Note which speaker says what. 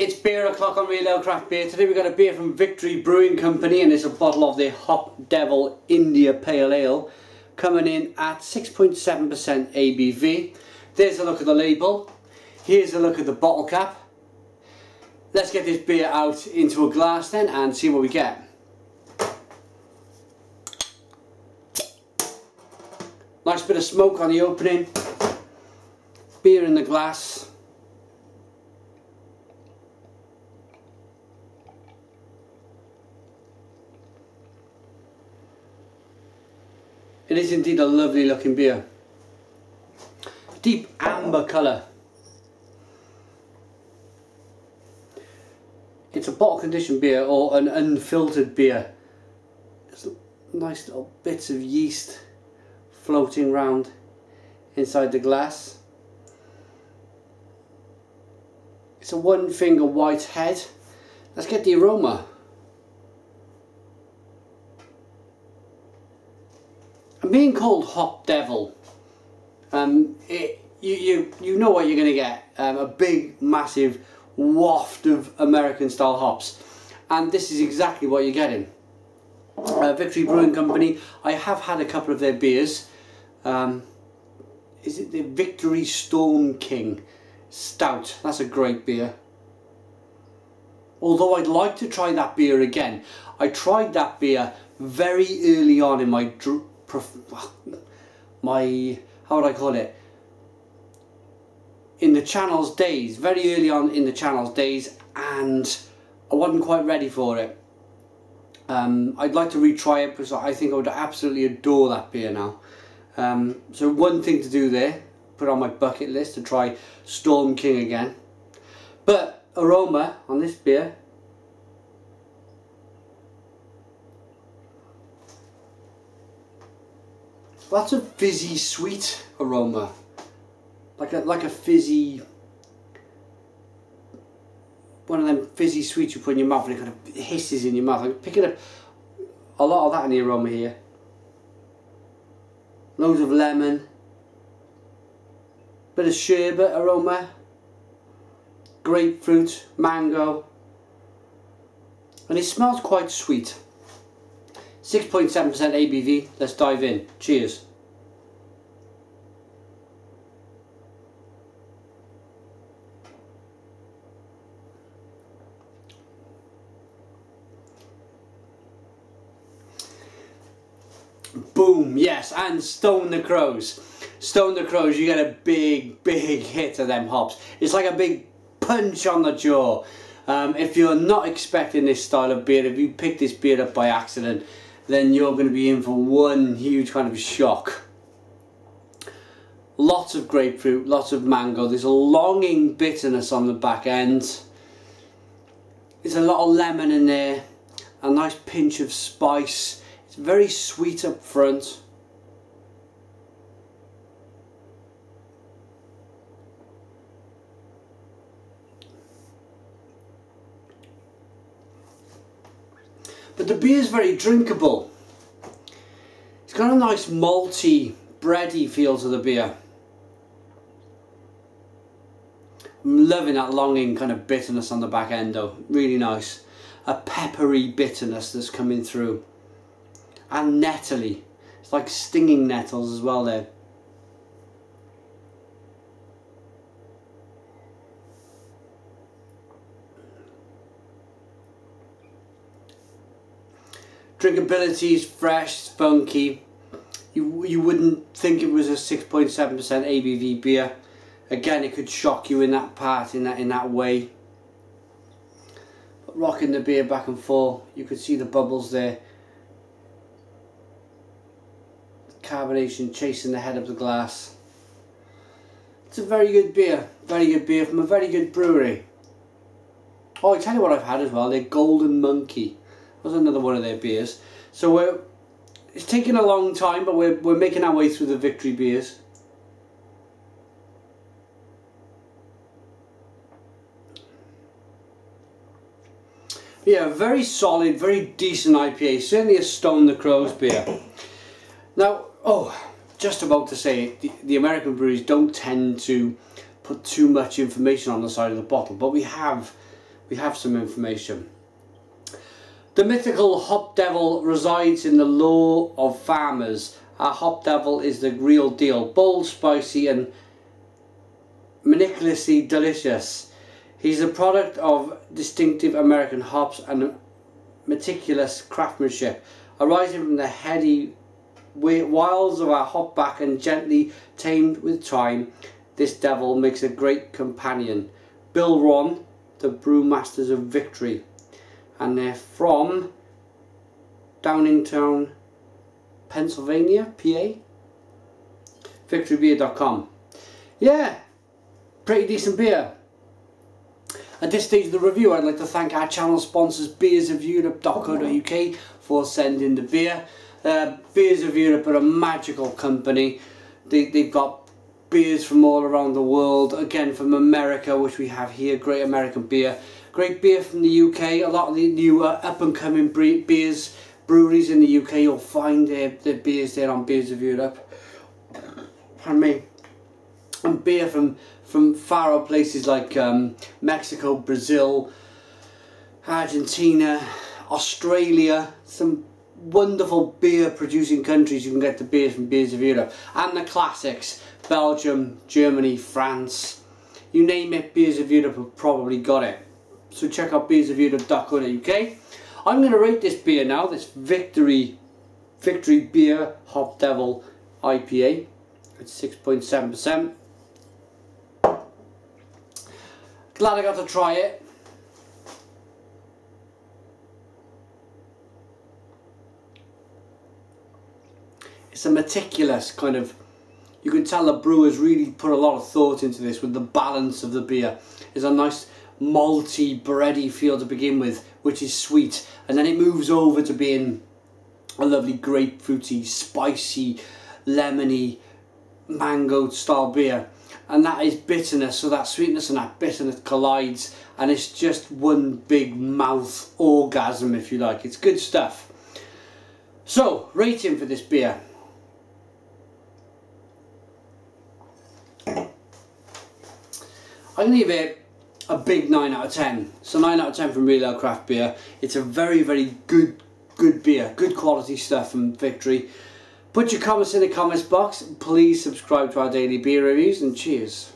Speaker 1: It's beer o'clock on Real Ale Craft Beer. Today we've got a beer from Victory Brewing Company, and it's a bottle of their Hop Devil India Pale Ale, coming in at 6.7% ABV. There's a look at the label. Here's a look at the bottle cap. Let's get this beer out into a glass then and see what we get. Nice bit of smoke on the opening. Beer in the glass. It is indeed a lovely looking beer. Deep amber colour. It's a bottle conditioned beer or an unfiltered beer. There's nice little bits of yeast floating round inside the glass. It's a one finger white head. Let's get the aroma. And being called Hop Devil, you know what you're going to get. A big massive waft of American style hops, and this is exactly what you're getting. Victory Brewing Company, I have had a couple of their beers. Is it the Victory Storm King Stout? That's a great beer. Although I'd like to try that beer again. I tried that beer very early on in my how would I call it? In the channel's days, very early on in the channel's days, and I wasn't quite ready for it. I'd like to retry it because I think I would absolutely adore that beer now. So one thing to do there, put on my bucket list to try Storm King again. But aroma on this beer, that's a fizzy sweet aroma, like a fizzy, one of them fizzy sweets you put in your mouth and it kind of hisses in your mouth. I'm picking up a lot of that in the aroma here. Loads of lemon, bit of sherbet aroma, grapefruit, mango, and it smells quite sweet. 6.7% ABV. Let's dive in. Cheers. Boom, yes, and Stone the Crows. Stone the Crows, you get a big hit of them hops. It's like a big punch on the jaw. If you're not expecting this style of beer, if you pick this beer up by accident, then you're going to be in for one huge kind of shock. Lots of grapefruit, lots of mango. There's a longing bitterness on the back end. There's a lot of lemon in there, a nice pinch of spice. It's very sweet up front. But the beer is very drinkable. It's got a nice malty, bready feel to the beer. I'm loving that longing kind of bitterness on the back end though. Really nice. A peppery bitterness that's coming through. And nettly. It's like stinging nettles as well there. Drinkability is fresh, funky. You wouldn't think it was a 6.7% ABV beer. Again, it could shock you in that part, in that way. But rocking the beer back and forth, you could see the bubbles there. The carbonation chasing the head of the glass. It's a very good beer from a very good brewery. Oh, I tell you what I've had as well, their Golden Monkey. Was another one of their beers. So it's taken a long time, but we're making our way through the Victory beers. Yeah, very solid, very decent IPA. Certainly a Stone the Crows beer. Now, just about to say, the American breweries don't tend to put too much information on the side of the bottle, but we have we have some information. The mythical hop devil resides in the lore of farmers. Our hop devil is the real deal, bold, spicy and maniacously delicious. He's a product of distinctive American hops and meticulous craftsmanship, arising from the heady wilds of our hopback and gently tamed with time. This devil makes a great companion. Bill Ron, the brewmasters of Victory, and they're from Downingtown, Pennsylvania, PA. VictoryBeer.com. Yeah, pretty decent beer. At this stage of the review, I'd like to thank our channel sponsors, beersofeurope.co.uk, for sending the beer. Beers of Europe are a magical company. They've got beers from all around the world, again from America, which we have here, great American beer. Great beer from the UK, a lot of the new up-and-coming breweries in the UK, you'll find their beers there on Beers of Europe. Pardon me. And beer from far out places like Mexico, Brazil, Argentina, Australia, some wonderful beer producing countries. You can get the beers from Beers of Europe. And the classics, Belgium, Germany, France, you name it, Beers of Europe have probably got it. So check out beersofeurope.co.uk. I'm going to rate this beer now, this Victory Beer Hop Devil IPA. It's 6.7%. Glad I got to try it. It's a meticulous kind of, you can tell the brewers really put a lot of thought into this with the balance of the beer. It's a nice malty, bready feel to begin with, which is sweet, and then it moves over to being a lovely grapefruity, spicy, lemony, mango style beer. And that is bitterness, so that sweetness and that bitterness collides, and it's just one big mouth orgasm, if you like. It's good stuff. So, rating for this beer. I'm going to give it a big 9 out of 10. So 9 out of 10 from Real Ale Craft Beer. It's a very, very good beer. Good quality stuff from Victory. Put your comments in the comments box. Please subscribe to our daily beer reviews, and cheers.